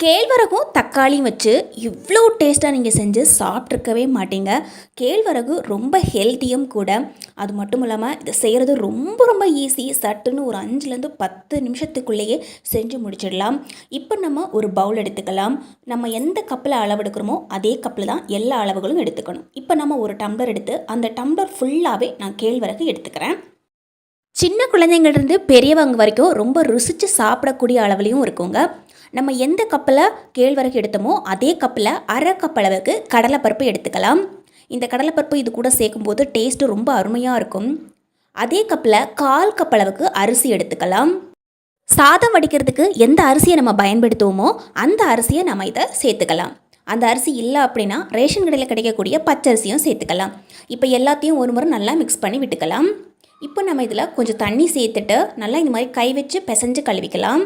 கேழ்வரகும் தக்காளியும் வச்சு இவ்வளோ டேஸ்ட்டாக நீங்கள் செஞ்சு சாப்பிட்ருக்கவே மாட்டீங்க. கேழ்வரகு ரொம்ப ஹெல்த்தியும் கூட. அது மட்டும் இல்லாமல் இதை செய்கிறது ரொம்ப ரொம்ப ஈஸி. சட்டுன்னு ஒரு 5லேருந்து 10 நிமிஷத்துக்குள்ளேயே செஞ்சு முடிச்சிடலாம். இப்போ நம்ம ஒரு பவுல் எடுத்துக்கலாம். நம்ம எந்த கப்பில் அளவு எடுக்கிறோமோ அதே கப்பில் தான் எல்லா அளவுகளும் எடுத்துக்கணும். இப்போ நம்ம ஒரு டம்ளர் எடுத்து அந்த டம்ளர் ஃபுல்லாகவே நான் கேழ்வரகு எடுத்துக்கிறேன். சின்ன குழந்தைங்கள்லேருந்து பெரியவங்க வரைக்கும் ரொம்ப ருசித்து சாப்பிடக்கூடிய அளவுலையும் இருக்குங்க. நம்ம எந்த கப்பில் கேழ்வரகு எடுத்தோமோ அதே கப்பில் அரை கப் அளவுக்கு கடலைப்பருப்பு எடுத்துக்கலாம். இந்த கடலைப்பருப்பு இது கூட சேர்க்கும்போது டேஸ்ட்டு ரொம்ப அருமையாக இருக்கும். அதே கப்பில் 1/4 கப் அளவுக்கு அரிசி எடுத்துக்கலாம். சாதம் வடிக்கிறதுக்கு எந்த அரிசியை நம்ம பயன்படுத்துவோமோ அந்த அரிசியை நம்ம இதை சேர்த்துக்கலாம். அந்த அரிசி இல்லை அப்படின்னா ரேஷன் கடையில் கிடைக்கக்கூடிய பச்சரிசியும் சேர்த்துக்கலாம். இப்போ எல்லாத்தையும் ஒரு முறை நல்லா மிக்ஸ் பண்ணி விட்டுக்கலாம். இப்போ நம்ம இதில் கொஞ்சம் தண்ணி சேர்த்துட்டு நல்லா இந்த மாதிரி கை வச்சு பிசைஞ்சு கழுவிக்கலாம்.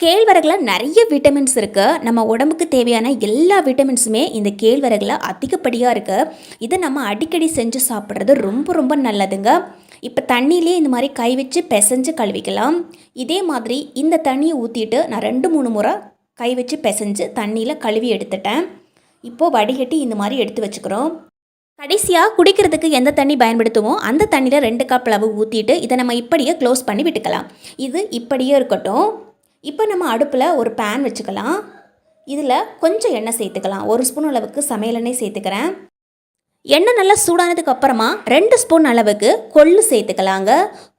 கேழ்வரகுல நிறைய விட்டமின்ஸ் இருக்குது. நம்ம உடம்புக்கு தேவையான எல்லா விட்டமின்ஸுமே இந்த கேழ்வரகுல அதிகப்படியாக இருக்குது. இதை நம்ம அடிக்கடி செஞ்சு சாப்பிட்றது ரொம்ப ரொம்ப நல்லதுங்க. இப்போ தண்ணியிலே இந்த மாதிரி கை வச்சு பிசைஞ்சு கழுவிக்கலாம். இதே மாதிரி இந்த தண்ணியை ஊற்றிட்டு நான் 2-3 முறை கை வச்சு பிசைஞ்சு தண்ணியில் கழுவி எடுத்துட்டேன். இப்போது வடிகட்டி இந்த மாதிரி எடுத்து வச்சுக்கிறோம். கடைசியாக குடிக்கிறதுக்கு எந்த தண்ணி பயன்படுத்துவோம் அந்த தண்ணியில் 2 கப் அளவு ஊற்றிட்டு இதை நம்ம இப்படியே க்ளோஸ் பண்ணி விட்டுக்கலாம். இது இப்படியே இருக்கட்டும். இப்போ நம்ம அடுப்பில் ஒரு பேன் வச்சுக்கலாம். இதில் கொஞ்சம் எண்ணெய் சேர்த்துக்கலாம். 1 ஸ்பூன் அளவுக்கு சமையல் எண்ணெய் சேர்த்துக்கிறேன். எண்ணெய் நல்லா சூடானதுக்கு அப்புறமா 2 ஸ்பூன் அளவுக்கு கொள்ளு சேர்த்துக்கலாங்க.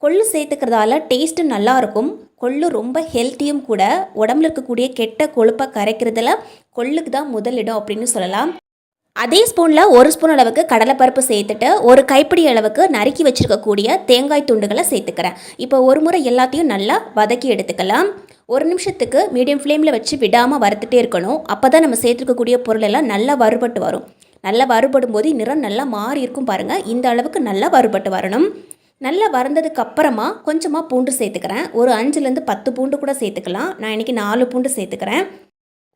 கொள்ளு சேர்த்துக்கிறதால டேஸ்ட்டு நல்லாயிருக்கும். கொள்ளு ரொம்ப ஹெல்த்தியும் கூட. உடம்புல இருக்கக்கூடிய கெட்ட கொழுப்பை கரைக்கிறதுல கொள்ளுக்கு தான் முதலிடம் அப்படின்னு சொல்லலாம். அதே ஸ்பூனில் 1 ஸ்பூன் அளவுக்கு கடலைப்பருப்பு சேர்த்துட்டு ஒரு கைப்பிடி அளவுக்கு நறுக்கி வச்சுருக்கக்கூடிய தேங்காய் துண்டுகளை சேர்த்துக்கிறேன். இப்போ ஒரு முறை எல்லாத்தையும் நல்லா வதக்கி எடுத்துக்கலாம். 1 நிமிஷத்துக்கு மீடியம் ஃப்ளேமில் வச்சு விடாமல் வறுத்துட்டே இருக்கணும். அப்போ தான் நம்ம சேர்த்துருக்கக்கூடிய பொருள் எல்லாம் நல்லா வறுபட்டு வரும். நல்லா வறுபடும் போது நிறம் நல்லா மாறி இருக்கும் பாருங்கள். இந்த அளவுக்கு நல்லா வறுபட்டு வரணும். நல்லா வறந்ததுக்கு அப்புறமா கொஞ்சமாக பூண்டு சேர்த்துக்கிறேன். ஒரு 5லேருந்து 10 பூண்டு கூட சேர்த்துக்கலாம். நான் இன்றைக்கி 4 பூண்டு சேர்த்துக்கிறேன்.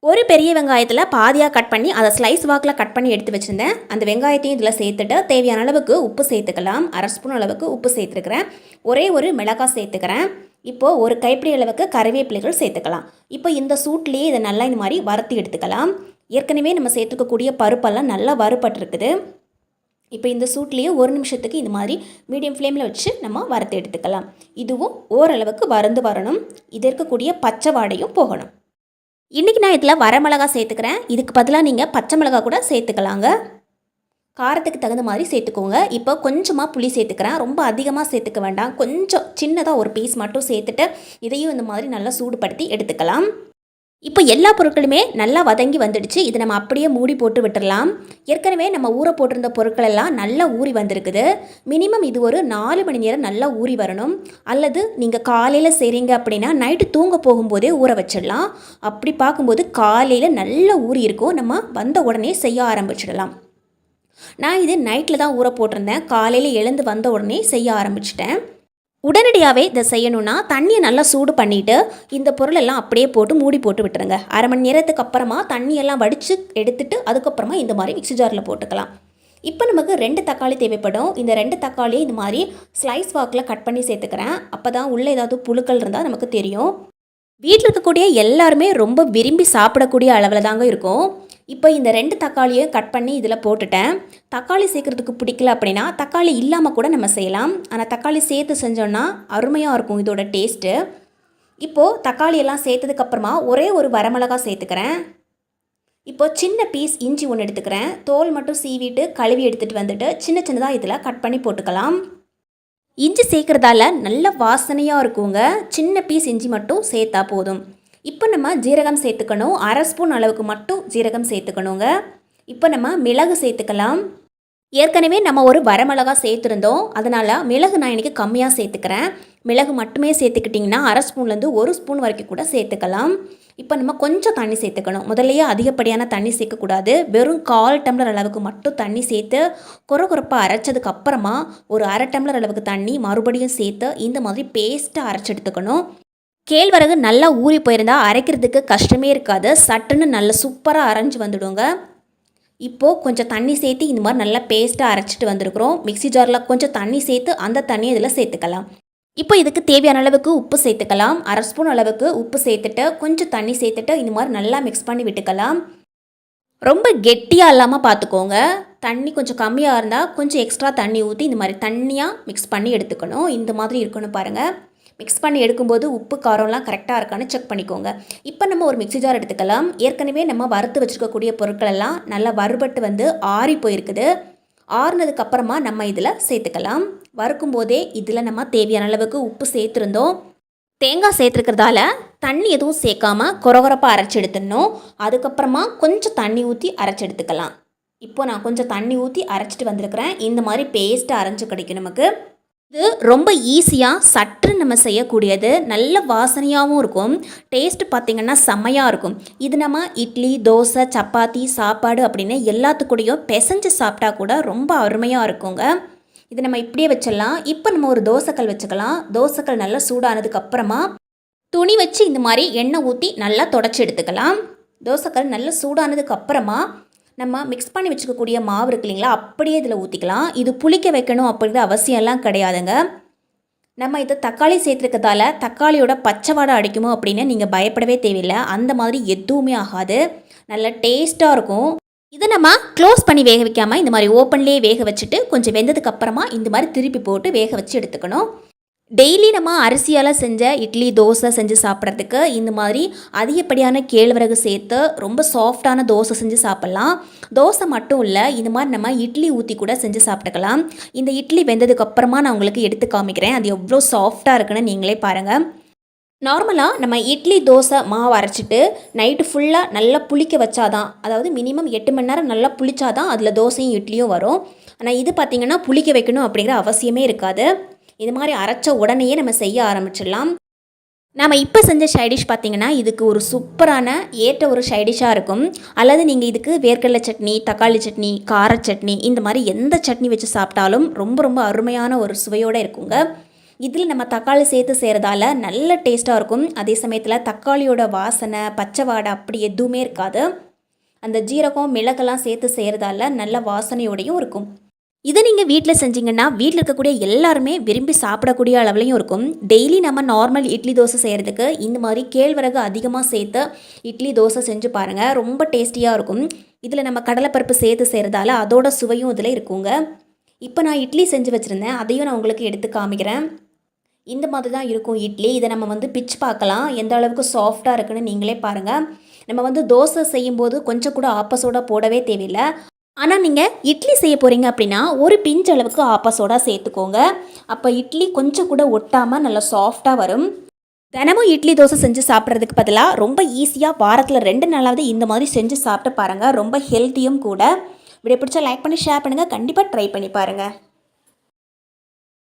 ஒரு பெரிய வெங்காயத்தில் பாதியாக கட் பண்ணி அதை ஸ்லைஸ் வாக்கில் கட் பண்ணி எடுத்து வச்சுருந்தேன். அந்த வெங்காயத்தையும் இதில் சேர்த்துட்டு தேவையான அளவுக்கு உப்பு சேர்த்துக்கலாம். 1/2 ஸ்பூன் அளவுக்கு உப்பு சேர்த்துருக்கிறேன். ஒரே ஒரு மிளகாய் சேர்த்துக்கிறேன். இப்போது ஒரு கைப்பிடி அளவுக்கு கறிவேப்பிலைகள் சேர்த்துக்கலாம். இப்போ இந்த சூட்லேயே இதை நல்லா இந்த மாதிரி வறுத்து எடுத்துக்கலாம். ஏற்கனவே நம்ம சேர்த்துக்கக்கூடிய பருப்பெல்லாம் நல்லா வறுபட்டுருக்குது. இப்போ இந்த சூட்லேயே 1 நிமிஷத்துக்கு இந்த மாதிரி மீடியம் ஃப்ளேமில் வச்சு நம்ம வறுத்து எடுத்துக்கலாம். இதுவும் ஓரளவுக்கு வறந்து வரணும். இது இருக்கக்கூடிய பச்சை வாடையும் போகணும். இன்றைக்கி நான் இதில் வரமிளகா சேர்த்துக்கிறேன். இதுக்கு பதிலாக நீங்கள் பச்சை மிளகா கூட சேர்த்துக்கலாங்க. காரத்துக்கு தகுந்த மாதிரி சேர்த்துக்கோங்க. இப்போ கொஞ்சமாக புளி சேர்த்துக்கிறேன். ரொம்ப அதிகமாக சேர்த்துக்க வேண்டாம். கொஞ்சம் சின்னதாக ஒரு பீஸ் மட்டும் சேர்த்துட்டு இதையும் இந்த மாதிரி நல்லா சூடுபடுத்தி எடுத்துக்கலாம். இப்போ எல்லா பொருட்களுமே நல்லா வதங்கி வந்துடுச்சு. இதை நம்ம அப்படியே மூடி போட்டு விட்டுடலாம். ஏற்கனவே நம்ம ஊற போட்டிருந்த பொருட்கள் எல்லாம் நல்லா ஊறி வந்திருக்குது. மினிமம் இது ஒரு 4 மணி நேரம் நல்லா ஊறி வரணும். அல்லது நீங்கள் காலையில் செய்கிறீங்க அப்படின்னா நைட்டு தூங்க போகும்போதே ஊற வச்சிடலாம். அப்படி பார்க்கும்போது காலையில் நல்லா ஊறி இருக்கும். நம்ம வந்த உடனே செய்ய ஆரம்பிச்சிடலாம். நான் இது நைட்டில் தான் ஊற போட்டிருந்தேன். காலையில் எழுந்து வந்த உடனே செய்ய ஆரம்பிச்சிட்டேன். உடனடியாகவே இதை செய்யணுன்னா தண்ணியை நல்லா சூடு பண்ணிவிட்டு இந்த பொருளெல்லாம் அப்படியே போட்டு மூடி போட்டு விட்டுருங்க. 1/2 மணி நேரத்துக்கு அப்புறமா தண்ணியெல்லாம் வடித்து எடுத்துட்டு அதுக்கப்புறமா இந்த மாதிரி மிக்ஸி ஜாரில் போட்டுக்கலாம். இப்போ நமக்கு 2 தக்காளி தேவைப்படும். இந்த 2 தக்காளியை இந்த மாதிரி ஸ்லைஸ் வாக்கில் கட் பண்ணி சேர்த்துக்கிறேன். அப்போ தான் உள்ளே ஏதாவது புழுக்கள் இருந்தால் நமக்கு தெரியும். வீட்டில் இருக்கக்கூடிய எல்லாருமே ரொம்ப விரும்பி சாப்பிடக்கூடிய அளவில் தாங்க இருக்கும். இப்போ இந்த 2 தக்காளியும் கட் பண்ணி இதில் போட்டுட்டேன். தக்காளி சேர்க்குறதுக்கு பிடிக்கல அப்படின்னா தக்காளி இல்லாமல் கூட நம்ம செய்யலாம். ஆனால் தக்காளி சேர்த்து செஞ்சோன்னா அருமையாக இருக்கும் இதோட டேஸ்ட்டு. இப்போது தக்காளியெல்லாம் சேர்த்ததுக்கப்புறமா ஒரே ஒரு வரமிளகாய் சேர்த்துக்கிறேன். இப்போது சின்ன பீஸ் இஞ்சி 1 எடுத்துக்கிறேன். தோல் மட்டும் சீவிட்டு கழுவி எடுத்துகிட்டு வந்துட்டு சின்ன சின்னதாக இதில் கட் பண்ணி போட்டுக்கலாம். இஞ்சி சேர்க்குறதால நல்ல வாசனையாக இருக்குங்க. சின்ன பீஸ் இஞ்சி மட்டும் சேர்த்தா போதும். இப்போ நம்ம ஜீரகம் சேர்த்துக்கணும். 1/2 ஸ்பூன் அளவுக்கு மட்டும் ஜீரகம் சேர்த்துக்கணுங்க. இப்போ நம்ம மிளகு சேர்த்துக்கலாம். ஏற்கனவே நம்ம ஒரு வரமிளகா சேர்த்துருந்தோம். அதனால் மிளகு நான் இன்றைக்கி கம்மியாக சேர்த்துக்கிறேன். மிளகு மட்டுமே சேர்த்துக்கிட்டிங்கன்னா 1/2 ஸ்பூன்லேருந்து 1 ஸ்பூன் வரைக்கும் கூட சேர்த்துக்கலாம். இப்போ நம்ம கொஞ்சம் தண்ணி சேர்த்துக்கணும். முதல்லையே அதிகப்படியான தண்ணி சேர்க்கக்கூடாது. வெறும் 1/4 டம்ளர் அளவுக்கு மட்டும் தண்ணி சேர்த்து கொரகொரப்பாக அரைச்சதுக்கு அப்புறமா ஒரு 1/2 டம்ளர் அளவுக்கு தண்ணி மறுபடியும் சேர்த்து இந்த மாதிரி பேஸ்ட்டாக அரைச்சி எடுத்துக்கணும். கேழ்வரகு நல்லா ஊறி போயிருந்தால் அரைக்கிறதுக்கு கஷ்டமே இருக்காது. சட்டுன்னு நல்லா சூப்பராக அரைஞ்சி வந்துடுங்க. இப்போது கொஞ்சம் தண்ணி சேர்த்து இந்த மாதிரி நல்லா பேஸ்ட்டாக அரைச்சிட்டு வந்துருக்குறோம். மிக்ஸி ஜாரில் கொஞ்சம் தண்ணி சேர்த்து அந்த தண்ணியை இதில் சேர்த்துக்கலாம். இப்போ இதுக்கு தேவையான அளவுக்கு உப்பு சேர்த்துக்கலாம். 1/2 ஸ்பூன் அளவுக்கு உப்பு சேர்த்துட்டு கொஞ்சம் தண்ணி சேர்த்துட்டு இந்த மாதிரி நல்லா மிக்ஸ் பண்ணி விட்டுக்கலாம். ரொம்ப கெட்டியாக இல்லாமல் பார்த்துக்கோங்க. தண்ணி கொஞ்சம் கம்மியாக இருந்தால் கொஞ்சம் எக்ஸ்ட்ரா தண்ணி ஊற்றி இந்த மாதிரி தண்ணியாக மிக்ஸ் பண்ணி எடுத்துக்கணும். இந்த மாதிரி இருக்கணும் பாருங்கள். மிக்ஸ் பண்ணி எடுக்கும்போது உப்பு காரம்லாம் கரெக்டாக இருக்கான்னு செக் பண்ணிக்கோங்க. இப்போ நம்ம ஒரு மிக்ஸி ஜார் எடுத்துக்கலாம். ஏற்கனவே நம்ம வறுத்து வச்சுருக்கக்கூடிய பொருட்களெல்லாம் நல்லா வறுபட்டு வந்து ஆறி போயிருக்குது. ஆறுனதுக்கப்புறமா நம்ம இதில் சேர்த்துக்கலாம். வறுக்கும் போதே இதில் நம்ம தேவையான அளவுக்கு உப்பு சேர்த்துருந்தோம். தேங்காய் சேர்த்துருக்கிறதால தண்ணி எதுவும் சேர்க்காமல் கொரகொரப்பாக அரைச்சி எடுத்துடணும். அதுக்கப்புறமா கொஞ்சம் தண்ணி ஊற்றி அரைச்சி எடுத்துக்கலாம். இப்போ நான் கொஞ்சம் தண்ணி ஊற்றி அரைச்சிட்டு வந்திருக்கிறேன். இந்த மாதிரி பேஸ்ட்டு அரைச்சி கிடைக்கும் நமக்கு. இது ரொம்ப ஈஸியாக சற்று நம்ம செய்யக்கூடியது. நல்ல வாசனையாகவும் இருக்கும். டேஸ்ட்டு பார்த்திங்கன்னா செம்மையாக இருக்கும். இது நம்ம இட்லி, தோசை, சப்பாத்தி, சாப்பாடு அப்படின்னு எல்லாத்துக்கூடையும் பிசைஞ்சு சாப்பிட்டா கூட ரொம்ப அருமையாக இருக்குங்க. இது நம்ம இப்படியே வச்சிடலாம். இப்போ நம்ம ஒரு தோசைக்கல் வச்சுக்கலாம். தோசைக்கல் நல்லா சூடானதுக்கப்புறமா துணி வச்சு இந்த மாதிரி எண்ணெய் ஊற்றி நல்லா தொடச்சி எடுத்துக்கலாம். தோசைக்கல் நல்லா சூடானதுக்கப்புறமா நம்ம மிக்ஸ் பண்ணி வச்சுக்கக்கூடிய மாவு இருக்கு இல்லைங்களா, அப்படியே இதில் ஊற்றிக்கலாம். இது புளிக்க வைக்கணும் அப்படிங்கிற அவசியம்லாம் கிடையாதுங்க. நம்ம இதை தக்காளி சேர்த்துருக்கிறதால தக்காளியோட பச்சை வாடை அடிக்குமோ அப்படின்னு நீங்கள் பயப்படவே தேவையில்லை. அந்த மாதிரி எதுவுமே ஆகாது. நல்ல டேஸ்ட்டாக இருக்கும். இதை நம்ம க்ளோஸ் பண்ணி வேக வைக்காமல் இந்த மாதிரி ஓப்பன்லேயே வேக வச்சுட்டு கொஞ்சம் வெந்ததுக்கப்புறமா இந்த மாதிரி திருப்பி போட்டு வேக வச்சு எடுத்துக்கணும். டெய்லி நம்ம அரிசியால் செஞ்ச இட்லி, தோசை செஞ்சு சாப்பிட்றதுக்கு இந்த மாதிரி அதிகப்படியான கேழ்வரகு சேர்த்து ரொம்ப சாஃப்டான தோசை செஞ்சு சாப்பிட்லாம். தோசை மட்டும் இல்லை, இந்த மாதிரி நம்ம இட்லி ஊற்றி கூட செஞ்சு சாப்பிட்டுக்கலாம். இந்த இட்லி வெந்ததுக்கப்புறமா நான் உங்களுக்கு எடுத்து காமிக்கிறேன். அது எவ்வளோ சாஃப்டாக இருக்குன்னு நீங்களே பாருங்கள். நார்மலாக நம்ம இட்லி, தோசை மாவு அரைச்சிட்டு நைட்டு ஃபுல்லாக நல்லா புளிக்க வச்சாதான், அதாவது மினிமம் 8 மணி நேரம் நல்லா புளிச்சாதான் அதில் தோசையும் இட்லியும் வரும். ஆனால் இது பார்த்திங்கன்னா புளிக்க வைக்கணும் அப்படிங்கிற அவசியமே இருக்காது. இது மாதிரி அரைச்ச உடனேயே நம்ம செய்ய ஆரம்பிச்சிடலாம். நம்ம இப்போ செஞ்ச சைடிஷ் பார்த்திங்கன்னா இதுக்கு ஒரு சூப்பரான ஏற்ற ஒரு சைடிஷாக இருக்கும். அல்லது நீங்கள் இதுக்கு வேர்க்கடலை சட்னி, தக்காளி சட்னி, கார சட்னி இந்த மாதிரி எந்த சட்னி வச்சு சாப்பிட்டாலும் ரொம்ப ரொம்ப அருமையான ஒரு சுவையோடு இருக்குங்க. இதில் நம்ம தக்காளி சேர்த்து செய்கிறதால நல்ல டேஸ்ட்டாக இருக்கும். அதே சமயத்தில் தக்காளியோட வாசனை, பச்சை வாடை அப்படி எதுவுமே இருக்காது. அந்த ஜீரகம், மிளகெல்லாம் சேர்த்து செய்கிறதால நல்ல வாசனையோடையும் இருக்கும். இதை நீங்கள் வீட்டில் செஞ்சிங்கன்னா வீட்டில் இருக்கக்கூடிய எல்லாருமே விரும்பி சாப்பிடக்கூடிய அளவுலையும் இருக்கும். டெய்லி நம்ம நார்மல் இட்லி, தோசை செய்கிறதுக்கு இந்த மாதிரி கேழ்வரகு அதிகமாக சேர்த்து இட்லி, தோசை செஞ்சு பாருங்கள். ரொம்ப டேஸ்டியாக இருக்கும். இதில் நம்ம கடலைப்பருப்பு சேர்த்து செய்கிறதால அதோட சுவையும் இதில் இருக்குங்க. இப்போ நான் இட்லி செஞ்சு வச்சுருந்தேன், அதையும் நான் உங்களுக்கு எடுத்து காமிக்கிறேன். இந்த மாதிரி தான் இருக்கும் இட்லி. இதை நம்ம பிச்சு பார்க்கலாம் எந்த அளவுக்கு சாஃப்டாக இருக்குன்னு நீங்களே பாருங்கள். நம்ம தோசை செய்யும்போது கொஞ்சம் கூட ஆப்பசோடா போடவே தேவையில்லை. ஆனால் நீங்கள் இட்லி செய்ய போகிறீங்க அப்படின்னா ஒரு பிஞ்ச் அளவுக்கு ஆப்பசோடா சேர்த்துக்கோங்க. அப்போ இட்லி கொஞ்சம் கூட ஒட்டாமல் நல்லா சாஃப்டாக வரும். தினமும் இட்லி, தோசை செஞ்சு சாப்பிட்றதுக்கு பதிலாக ரொம்ப ஈஸியாக வாரத்தில் 2 நாளாவது இந்த மாதிரி செஞ்சு சாப்பிட்டு பாருங்கள். ரொம்ப ஹெல்த்தியும் கூட. வீடியோ பிடிச்சா லைக் பண்ணி ஷேர் பண்ணுங்கள். கண்டிப்பாக ட்ரை பண்ணி பாருங்கள்.